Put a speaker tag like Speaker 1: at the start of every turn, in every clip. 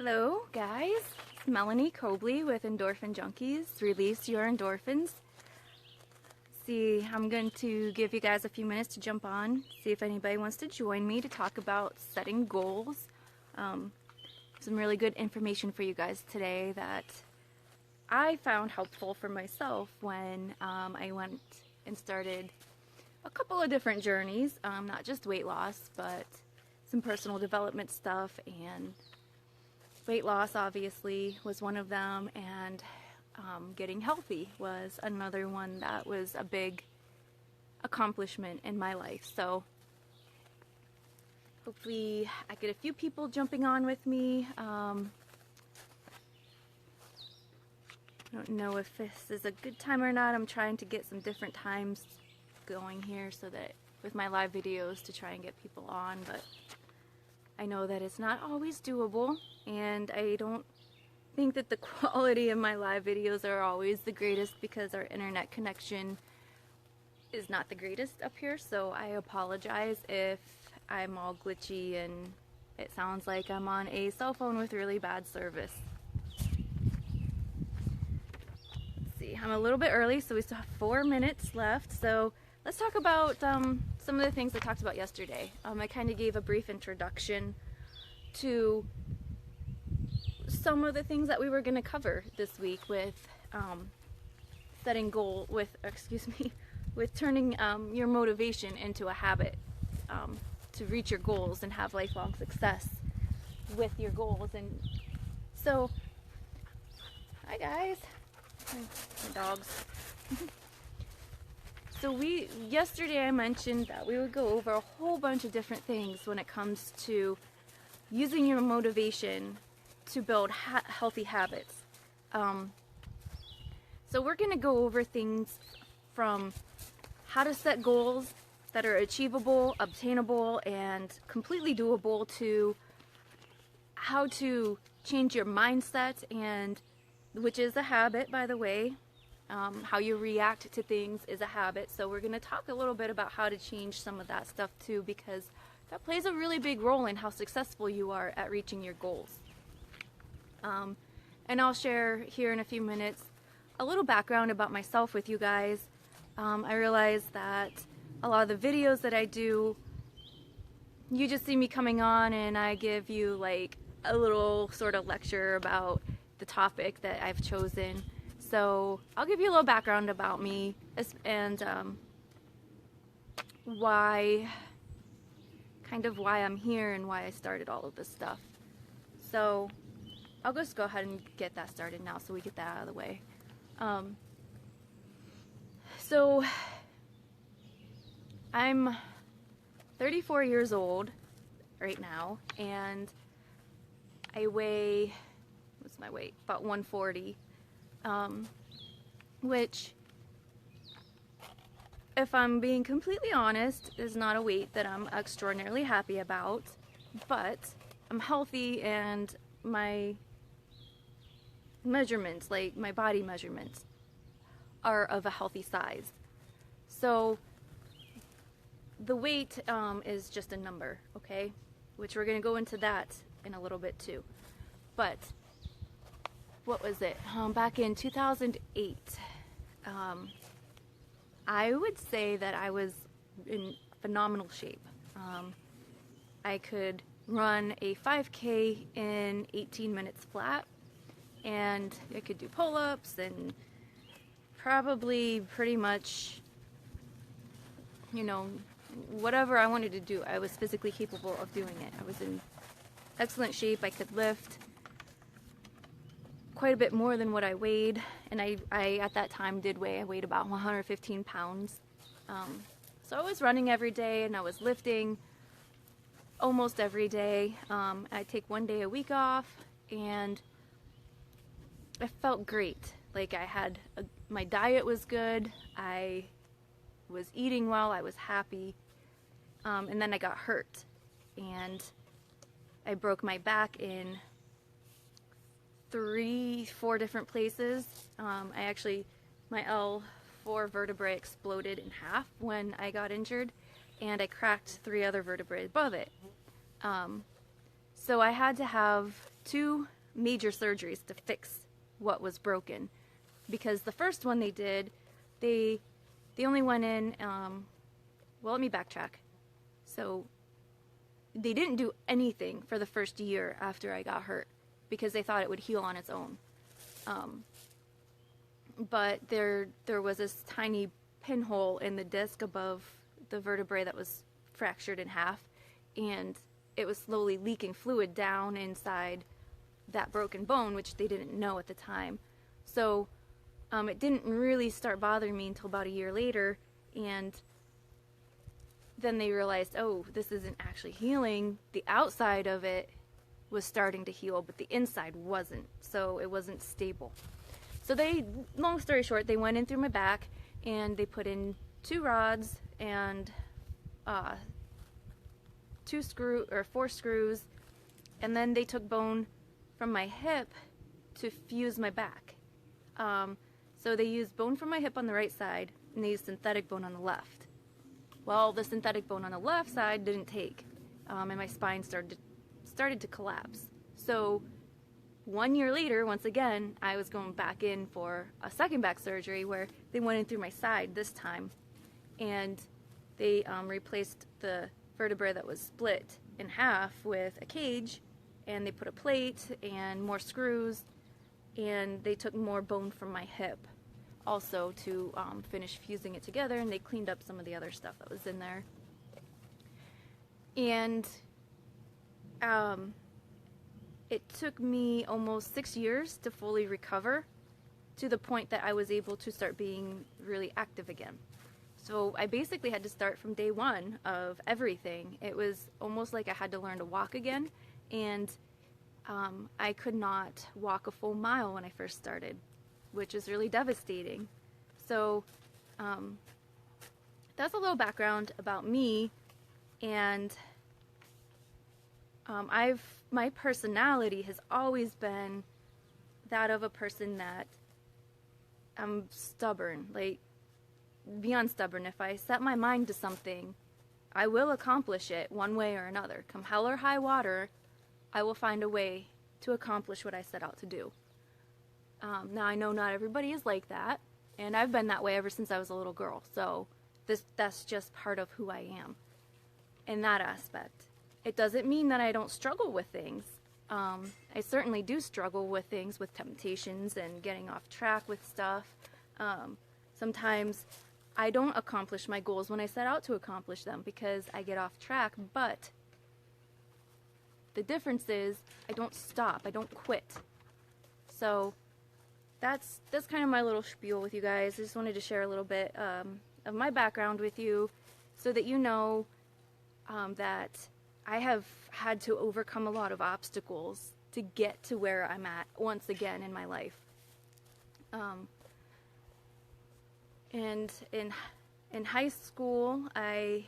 Speaker 1: Hello guys, it's Melanie Cobley with Endorphin Junkies. Release your endorphins. See, I'm going to give you guys a few minutes to jump on, see if anybody wants to join me to talk about setting goals. Some really good information for you guys today that I found helpful for myself when I went and started a couple of different journeys, not just weight loss, but some personal development stuff, and weight loss obviously was one of them, and getting healthy was another one that was a big accomplishment in my life. So hopefully I get a few people jumping on with me. I don't know if this is a good time or not. I'm trying to get some different times going here so that with my live videos to try and get people on, but I know that it's not always doable, and I don't think that the quality of my live videos are always the greatest because our internet connection is not the greatest up here, so I apologize if I'm all glitchy and it sounds like I'm on a cell phone with really bad service. Let's see, I'm a little bit early, so we still have 4 minutes left, so let's talk about some of the things I talked about yesterday. I kind of gave a brief introduction to some of the things that we were going to cover this week with setting goal, with turning your motivation into a habit to reach your goals and have lifelong success with your goals. And so, hi guys, my dogs. So yesterday I mentioned that we would go over a whole bunch of different things when it comes to using your motivation to build healthy habits. So we're going to go over things from how to set goals that are achievable, obtainable, and completely doable, to how to change your mindset, and which is a habit, by the way. How you react to things is a habit. So we're going to talk a little bit about how to change some of that stuff too, because that plays a really big role in how successful you are at reaching your goals. And I'll share here in a few minutes a little background about myself with you guys. I realize that a lot of the videos that I do, you just see me coming on and I give you like a little sort of lecture about the topic that I've chosen. So I'll give you a little background about me and why I'm here and why I started all of this stuff. So I'll just go ahead and get that started now so we get that out of the way. So I'm 34 years old right now, and I weigh, what's my weight? About 140. Which, if I'm being completely honest, is not a weight that I'm extraordinarily happy about, but I'm healthy and my measurements, like my body measurements, are of a healthy size. So the weight is just a number, okay? Which we're going to go into that in a little bit too. But what was it? Back in 2008, I would say that I was in phenomenal shape. I could run a 5K in 18 minutes flat, and I could do pull-ups and probably pretty much, whatever I wanted to do, I was physically capable of doing it. I was in excellent shape. I could lift quite a bit more than what I weighed, and I at that time I weighed about 115 pounds. So I was running every day and I was lifting almost every day. I'd take one day a week off, and I felt great. Like my diet was good, I was eating well, I was happy, and then I got hurt, and I broke my back in 3-4 different places. My L4 vertebrae exploded in half when I got injured, and I cracked 3 other vertebrae above it. So I had to have 2 major surgeries to fix what was broken, because the first one they did, they only went in, well, let me backtrack. So they didn't do anything for the first year after I got hurt because they thought it would heal on its own. But there was this tiny pinhole in the disc above the vertebrae that was fractured in half, and it was slowly leaking fluid down inside that broken bone, which they didn't know at the time. So it didn't really start bothering me until about a year later, and then they realized, oh, this isn't actually healing. The outside of it was starting to heal, but the inside wasn't, so it wasn't stable. So they, long story short, they went in through my back and they put in 2 rods and 4 screws, and then they took bone from my hip to fuse my back. So they used bone from my hip on the right side and they used synthetic bone on the left. Well, the synthetic bone on the left side didn't take, and my spine started to collapse. So 1 year later, once again, I was going back in for a second back surgery where they went in through my side this time, and they replaced the vertebra that was split in half with a cage, and they put a plate and more screws, and they took more bone from my hip also to finish fusing it together, and they cleaned up some of the other stuff that was in there. And it took me almost 6 years to fully recover, to the point that I was able to start being really active again. So I basically had to start from day one of everything. It was almost like I had to learn to walk again, and I could not walk a full mile when I first started, which is really devastating. So that's a little background about me, and my personality has always been that of a person that I'm stubborn, like beyond stubborn. If I set my mind to something, I will accomplish it one way or another. Come hell or high water, I will find a way to accomplish what I set out to do. Now I know not everybody is like that, and I've been that way ever since I was a little girl, so that's just part of who I am in that aspect. It doesn't mean that I don't struggle with things. I certainly do struggle with things, with temptations and getting off track with stuff. Sometimes I don't accomplish my goals when I set out to accomplish them because I get off track, but the difference is I don't stop, I don't quit. So that's kind of my little spiel with you guys. I just wanted to share a little bit of my background with you so that you know that I have had to overcome a lot of obstacles to get to where I'm at once again in my life. And in high school, I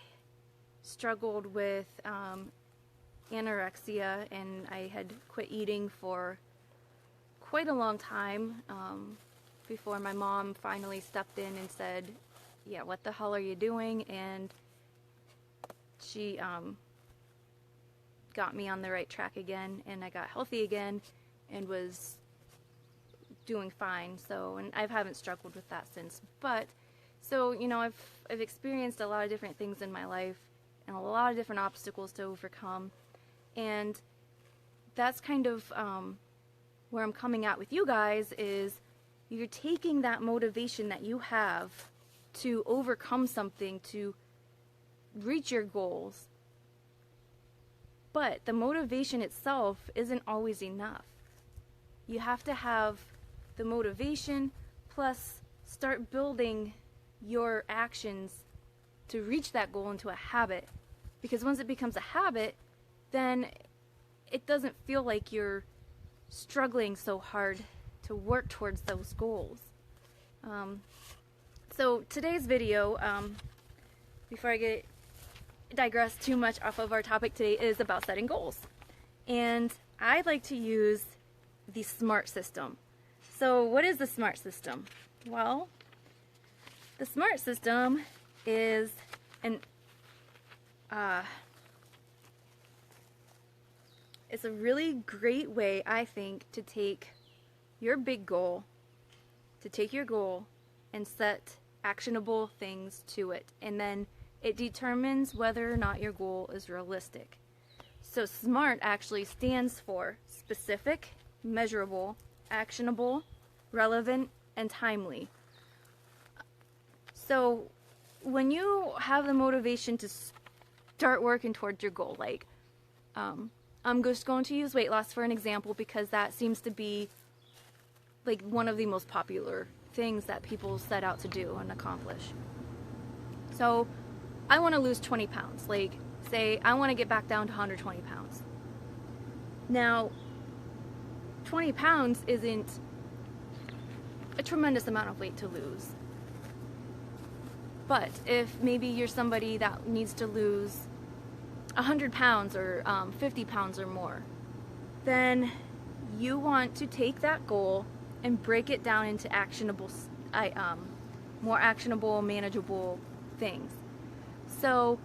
Speaker 1: struggled with anorexia, and I had quit eating for quite a long time before my mom finally stepped in and said, yeah, what the hell are you doing? And she got me on the right track again, and I got healthy again and was doing fine. So, and I haven't struggled with that since. But so, you know, I've experienced a lot of different things in my life and a lot of different obstacles to overcome, and that's kind of where I'm coming at with you guys is you're taking that motivation that you have to overcome something, to reach your goals, but the motivation itself isn't always enough. You have to have the motivation plus start building your actions to reach that goal into a habit, because once it becomes a habit, then it doesn't feel like you're struggling so hard to work towards those goals. So today's video, before I digress too much off of our topic today, is about setting goals. And I'd like to use the SMART system. So what is the SMART system? Well, the SMART system is it's a really great way, I think, to take your big goal, and set actionable things to it. And then it determines whether or not your goal is realistic. So SMART actually stands for specific, measurable, actionable, relevant, and timely. So when you have the motivation to start working towards your goal, like I'm just going to use weight loss for an example because that seems to be like one of the most popular things that people set out to do and accomplish. So I want to lose 20 pounds. Like, say I want to get back down to 120 pounds. Now, 20 pounds isn't a tremendous amount of weight to lose. But if maybe you're somebody that needs to lose 100 pounds or 50 pounds or more, then you want to take that goal and break it down into actionable, more actionable, manageable things. So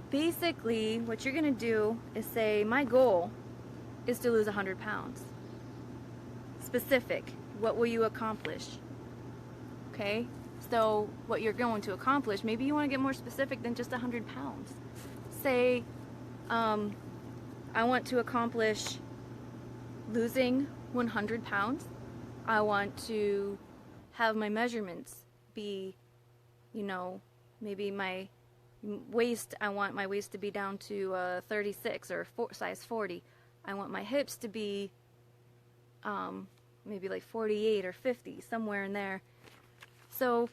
Speaker 1: basically what you're going to do is say, my goal is to lose 100 pounds. Specific. What will you accomplish? Okay? So what you're going to accomplish, maybe you want to get more specific than just 100 pounds. Say, I want to accomplish losing 100 pounds. I want to have my measurements be, maybe my waist, I want my waist to be down to 36 or size 40. I want my hips to be maybe like 48 or 50, somewhere in there. So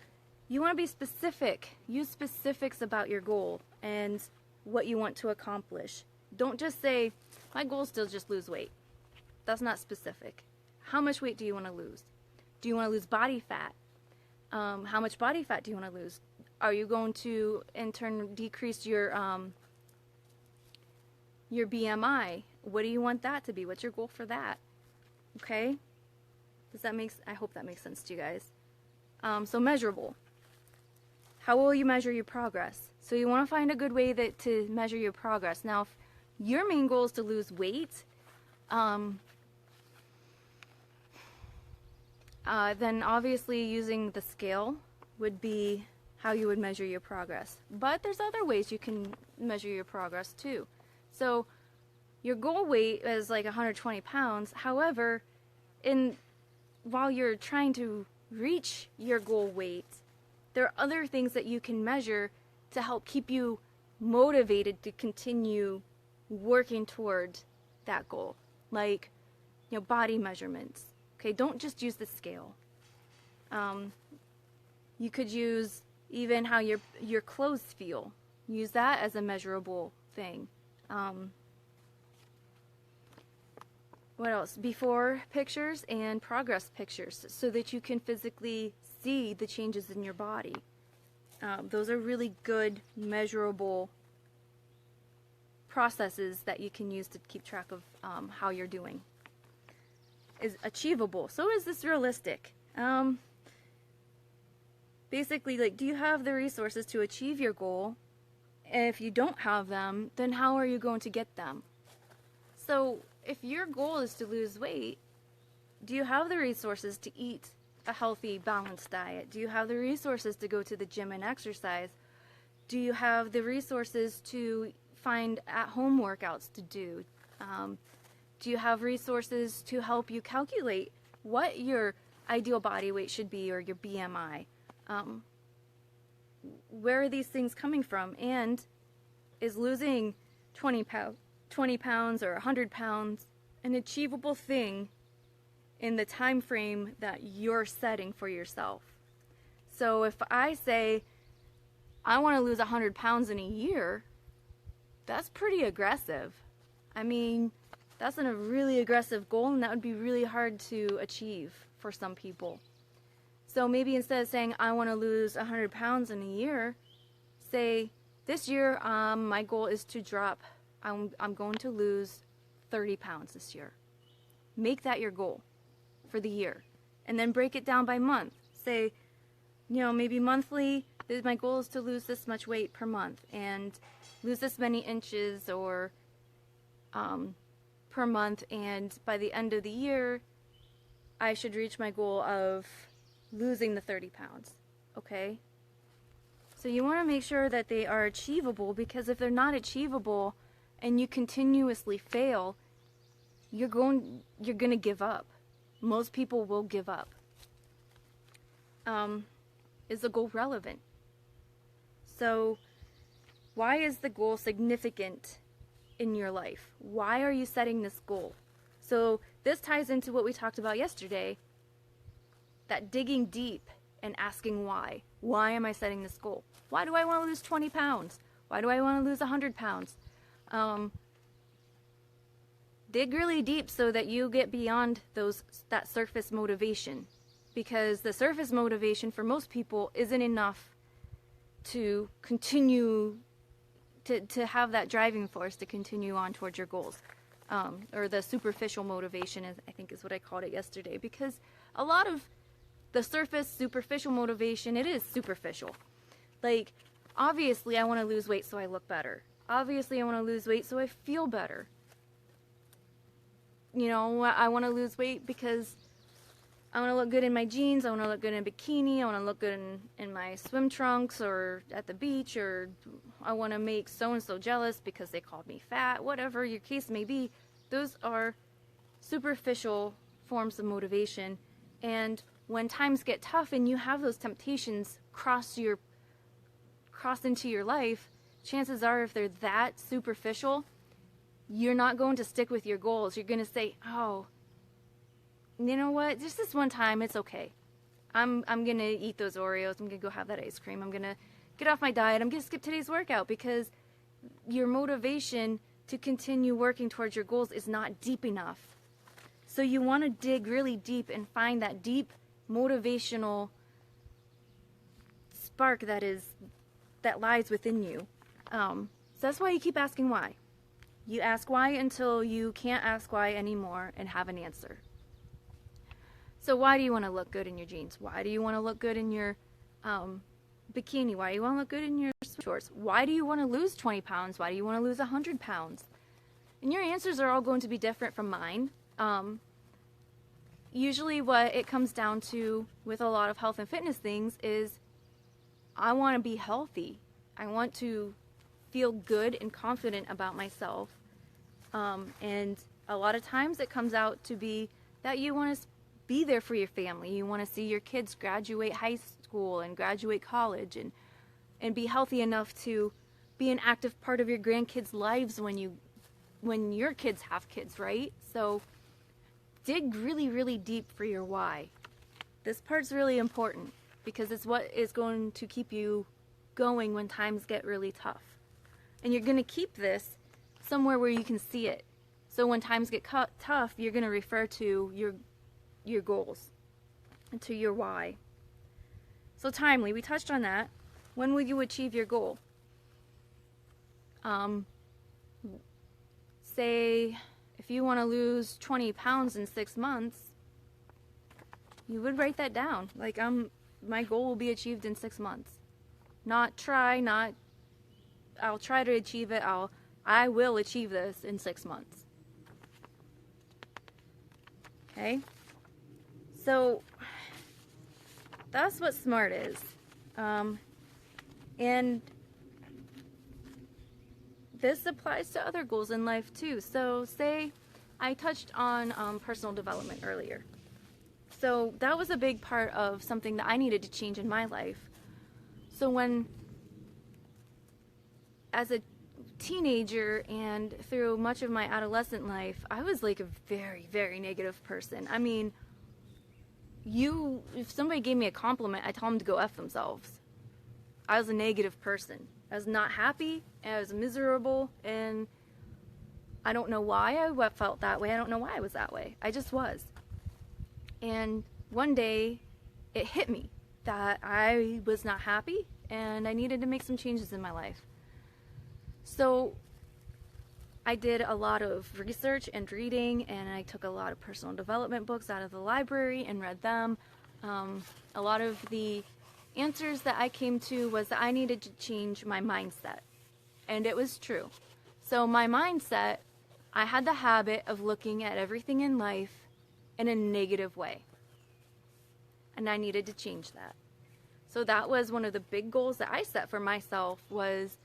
Speaker 1: you want to be specific. Use specifics about your goal and what you want to accomplish. Don't just say, my goal is to just lose weight. That's not specific. How much weight do you want to lose? Do you want to lose body fat? How much body fat do you want to lose? Are you going to, in turn, decrease your BMI? What do you want that to be? What's your goal for that? Okay? I hope that makes sense to you guys. So measurable. How will you measure your progress? So you want to find a good way to measure your progress. Now, if your main goal is to lose weight, then obviously using the scale would be how you would measure your progress. But there's other ways you can measure your progress too. So your goal weight is like 120 pounds. However, while you're trying to reach your goal weight, there are other things that you can measure to help keep you motivated to continue working toward that goal. Like, body measurements. Okay, don't just use the scale. You could use even how your clothes feel. Use that as a measurable thing. What else? Before pictures and progress pictures, so that you can physically see the changes in your body. Those are really good measurable processes that you can use to keep track of how you're doing. Is achievable. So is this realistic? Basically, like, do you have the resources to achieve your goal? And if you don't have them, then how are you going to get them? So if your goal is to lose weight, do you have the resources to eat a healthy, balanced diet? Do you have the resources to go to the gym and exercise? Do you have the resources to find at-home workouts to do? Do you have resources to help you calculate what your ideal body weight should be, or your BMI? Where are these things coming from? And is losing 20 pounds or 100 pounds an achievable thing in the time frame that you're setting for yourself? So if I say I want to lose 100 pounds in a year, that's pretty aggressive. I mean, that's a really aggressive goal, and that would be really hard to achieve for some people. So maybe instead of saying I want to lose 100 pounds in a year, say this year my goal is to drop, I'm going to lose 30 pounds this year. Make that your goal for the year. And then break it down by month. Say, maybe monthly, my goal is to lose this much weight per month and lose this many inches, or per month, and by the end of the year, I should reach my goal of losing the 30 pounds. Okay? So you want to make sure that they are achievable, because if they're not achievable and you continuously fail, you're going to give up. Most people will give up. Is the goal relevant? So why is the goal significant in your life? Why are you setting this goal? So this ties into what we talked about yesterday, that digging deep and asking why. Why am I setting this goal? Why do I want to lose 20 pounds? Why do I want to lose 100 pounds? Dig really deep so that you get beyond that surface motivation. Because the surface motivation for most people isn't enough to continue to have that driving force to continue on towards your goals. Or the superficial motivation, I think is what I called it yesterday. Because a lot of the surface superficial motivation, it is superficial. Like, obviously I want to lose weight so I look better. Obviously I want to lose weight so I feel better. You know, I want to lose weight because I want to look good in my jeans, I want to look good in a bikini, I want to look good in my swim trunks or at the beach, or I want to make so-and-so jealous because they called me fat, whatever your case may be. Those are superficial forms of motivation. And when times get tough and you have those temptations cross into your life, chances are if they're that superficial, you're not going to stick with your goals. You're going to say, oh, you know what, just this one time, it's okay. I'm going to eat those Oreos. I'm going to go have that ice cream. I'm going to get off my diet. I'm going to skip today's workout, because your motivation to continue working towards your goals is not deep enough. So you want to dig really deep and find that deep motivational spark that lies within you. So that's why you keep asking why. You ask why until you can't ask why anymore and have an answer. So why do you want to look good in your jeans? Why do you want to look good in your bikini? Why do you want to look good in your shorts? Why do you want to lose 20 pounds? Why do you want to lose 100 pounds? And your answers are all going to be different from mine. Usually what it comes down to with a lot of health and fitness things is I want to be healthy. I want to feel good and confident about myself. And a lot of times it comes out to be that you want to be there for your family. You want to see your kids graduate high school and graduate college and be healthy enough to be an active part of your grandkids' lives when your kids have kids, right? So dig really, really deep for your why. This part's really important because it's what is going to keep you going when times get really tough. And you're going to keep this somewhere where you can see it. So when times get tough, you're going to refer to your goals and to your why. So timely, we touched on that. When will you achieve your goal? Say if you want to lose 20 pounds in 6 months, you would write that down. Like, my goal will be achieved in 6 months. I'll try to achieve it. I will achieve this in 6 months. Okay? So that's what SMART is. And this applies to other goals in life too. So say I touched on personal development earlier. So that was a big part of something that I needed to change in my life. So as a teenager and through much of my adolescent life, I was like a very, very negative person. I mean, if somebody gave me a compliment, I tell them to go F themselves. I was a negative person. I was not happy, and I was miserable, and I don't know why I felt that way. I don't know why I was that way. I just was. And one day, it hit me that I was not happy, and I needed to make some changes in my life. So I did a lot of research and reading, and I took a lot of personal development books out of the library and read them. A lot of the answers that I came to was that I needed to change my mindset. And it was true. So my mindset I had the habit of looking at everything in life in a negative way. And I needed to change that. So that was one of the big goals that I set for myself, was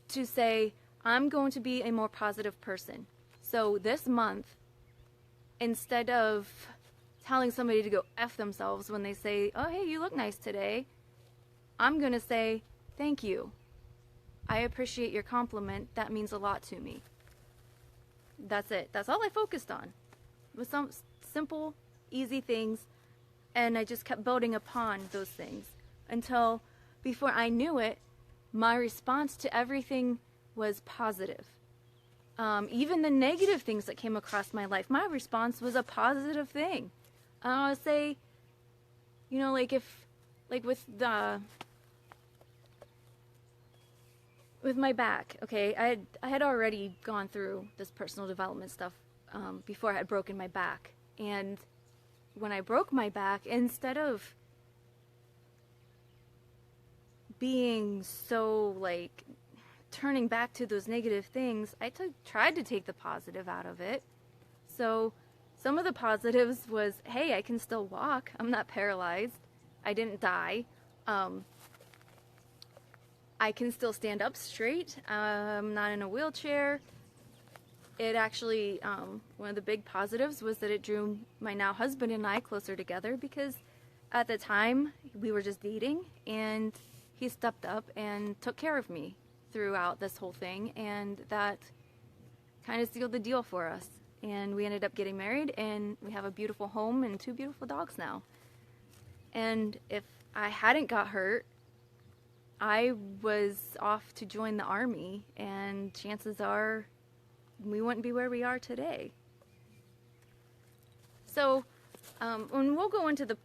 Speaker 1: to say, I'm going to be a more positive person. So this month, instead of telling somebody to go F themselves when they say, oh, hey, you look nice today, I'm going to say, thank you. I appreciate your compliment. That means a lot to me. That's it. That's all I focused on. It was some simple, easy things, and I just kept building upon those things until, before I knew it, my response to everything was positive. Even the negative things that came across my life, my response was a positive thing. I would say, you know, like with my back, okay, I had already gone through this personal development stuff before I had broken my back. And when I broke my back, instead of being so like turning back to those negative things, I tried to take the positive out of it. So some of the positives was, hey, I can still walk. I'm not paralyzed. I didn't die. I can still stand up straight. I'm not in a wheelchair. It actually, one of the big positives was that it drew my now husband and I closer together, because at the time we were just dating, and he stepped up and took care of me throughout this whole thing, and that kind of sealed the deal for us. And we ended up getting married, and we have a beautiful home and 2 beautiful dogs now. And if I hadn't got hurt, I was off to join the Army, and chances are we wouldn't be where we are today. So, and we'll go into the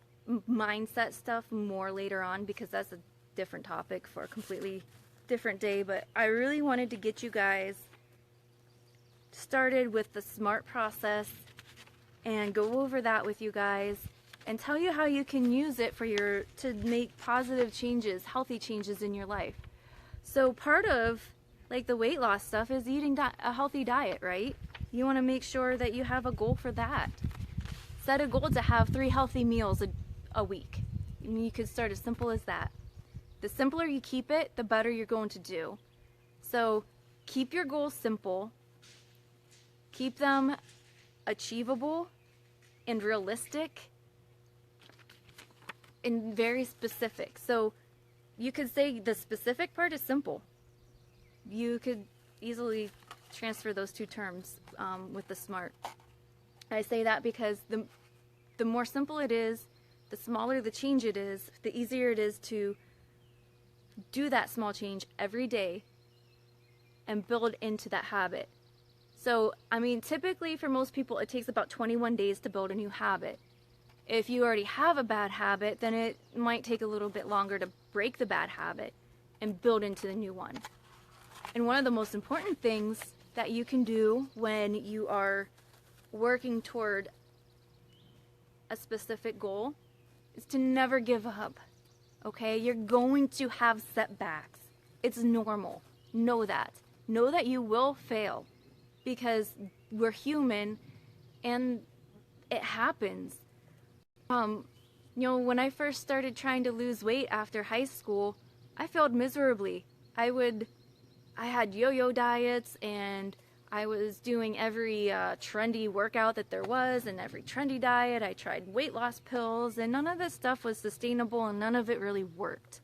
Speaker 1: mindset stuff more later on, because that's a different topic for a completely different day. But I really wanted to get you guys started with the SMART process and go over that with you guys and tell you how you can use it to make positive changes, healthy changes in your life. So part of like the weight loss stuff is eating a healthy diet, right? You want to make sure that you have a goal for that. Set a goal to have 3 healthy meals a week. I mean, you could start as simple as that. The simpler you keep it, the better you're going to do. So keep your goals simple. Keep them achievable and realistic and very specific. So you could say the specific part is simple. You could easily transfer those 2 terms with the SMART. I say that because the more simple it is, the smaller the change it is, the easier it is to do that small change every day and build into that habit. So, I mean, typically for most people, it takes about 21 days to build a new habit. If you already have a bad habit, then it might take a little bit longer to break the bad habit and build into the new one. And one of the most important things that you can do when you are working toward a specific goal is to never give up. Okay? You're going to have setbacks. It's normal. Know that. Know that you will fail, because we're human and it happens. You know, when I first started trying to lose weight after high school, I failed miserably. I had yo-yo diets, and I was doing every trendy workout that there was and every trendy diet. I tried weight loss pills, and none of this stuff was sustainable, and none of it really worked.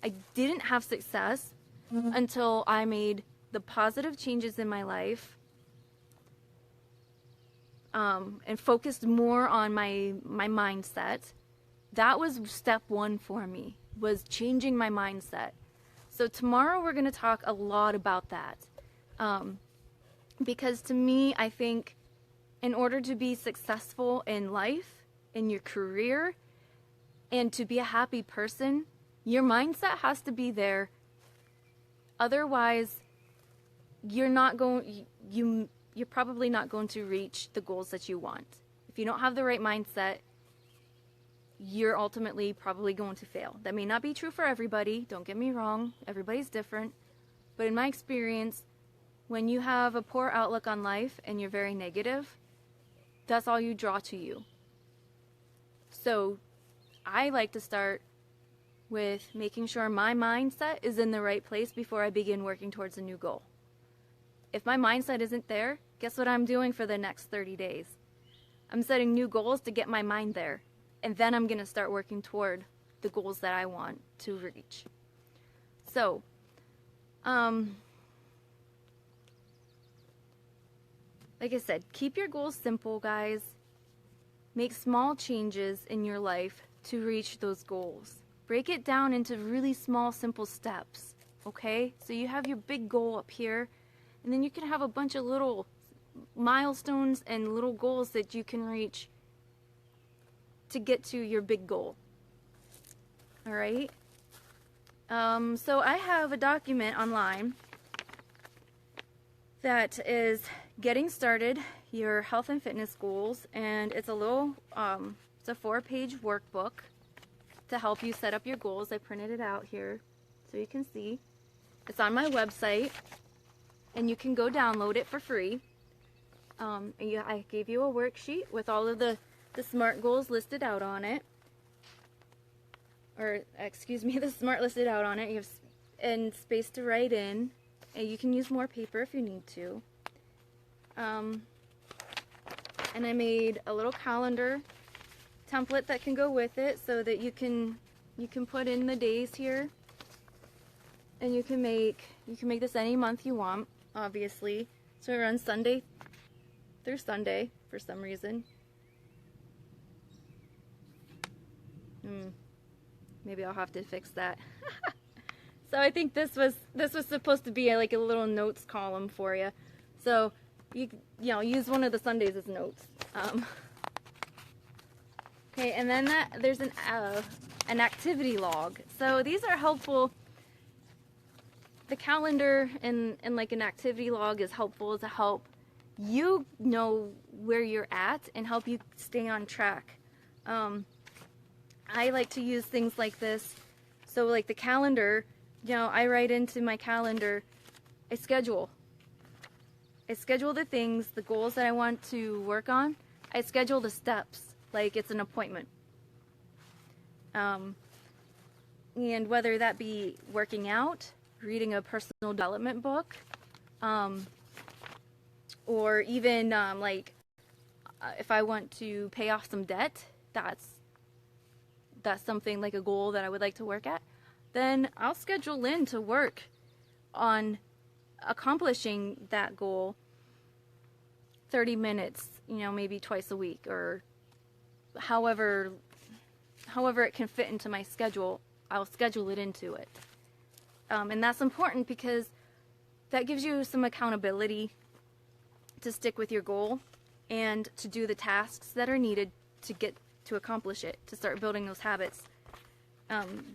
Speaker 1: I didn't have success until I made the positive changes in my life, and focused more on my mindset. That was step 1 for me, was changing my mindset. So tomorrow we're going to talk a lot about that. Because to me, I think in order to be successful in life, in your career, and to be a happy person, your mindset has to be there. Otherwise, you're probably not going to reach the goals that you want. If you don't have the right mindset, you're ultimately probably going to fail. That may not be true for everybody. Don't get me wrong. Everybody's different. But in my experience, when you have a poor outlook on life and you're very negative, that's all you draw to you. So I like to start with making sure my mindset is in the right place before I begin working towards a new goal. If my mindset isn't there, guess what I'm doing for the next 30 days? I'm setting new goals to get my mind there. And then I'm going to start working toward the goals that I want to reach. So, like I said, keep your goals simple, guys. Make small changes in your life to reach those goals. Break it down into really small, simple steps, okay? So you have your big goal up here, and then you can have a bunch of little milestones and little goals that you can reach to get to your big goal. All right? So I have a document online that is getting started your health and fitness goals, and it's a little, it's a 4-page workbook to help you set up your goals. I printed it out here so you can see. It's on my website, and you can go download it for free. I gave you a worksheet with all of the SMART goals listed out on it. Or, excuse me, the SMART listed out on it. You have and space to write in. And you can use more paper if you need to. And I made a little calendar template that can go with it so that you can put in the days here. And you can make this any month you want, obviously. So it runs Sunday through Sunday for some reason. Maybe I'll have to fix that. So I think this was supposed to be like a little notes column for you. So you know, use one of the Sundays as notes. Okay, and then there's an activity log. So these are helpful. The calendar and like an activity log is helpful to help you know where you're at and help you stay on track. I like to use things like this. So like the calendar, you know, I write into my calendar, I schedule the things, the goals that I want to work on. I schedule the steps like it's an appointment. And whether that be working out, reading a personal development book, or even if I want to pay off some debt, that's something like a goal that I would like to work at, then I'll schedule in to work on accomplishing that goal 30 minutes, you know, maybe twice a week, or however it can fit into my schedule, I'll schedule it into it. And that's important because that gives you some accountability to stick with your goal and to do the tasks that are needed to accomplish it, to start building those habits.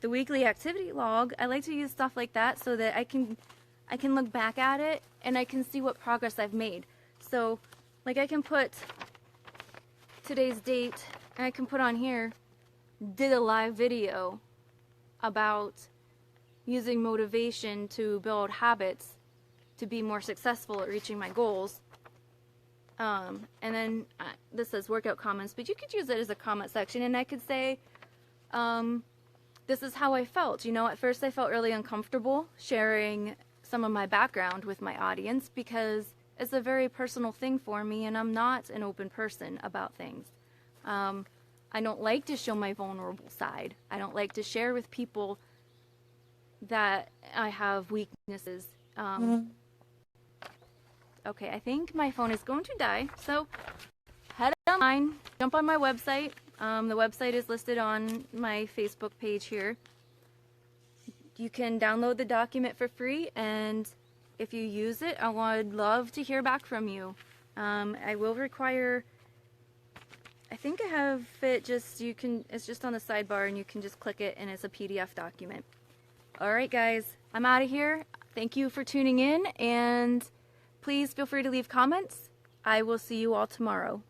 Speaker 1: The weekly activity log, I like to use stuff like that so that I can look back at it and I can see what progress I've made. So like I can put today's date and I can put on here, did a live video about using motivation to build habits to be more successful at reaching my goals. And then this says workout comments, but you could use it as a comment section, and I could say, this is how I felt. You know, at first I felt really uncomfortable sharing some of my background with my audience because it's a very personal thing for me, and I'm not an open person about things. I don't like to show my vulnerable side. I don't like to share with people that I have weaknesses. Okay, I think my phone is going to die, so head online, jump on my website. The website is listed on my Facebook page here. You can download the document for free, and if you use it, I would love to hear back from you. I will require, I think I have it it's just on the sidebar, and you can just click it, and it's a PDF document. Alright guys, I'm out of here. Thank you for tuning in, and please feel free to leave comments. I will see you all tomorrow.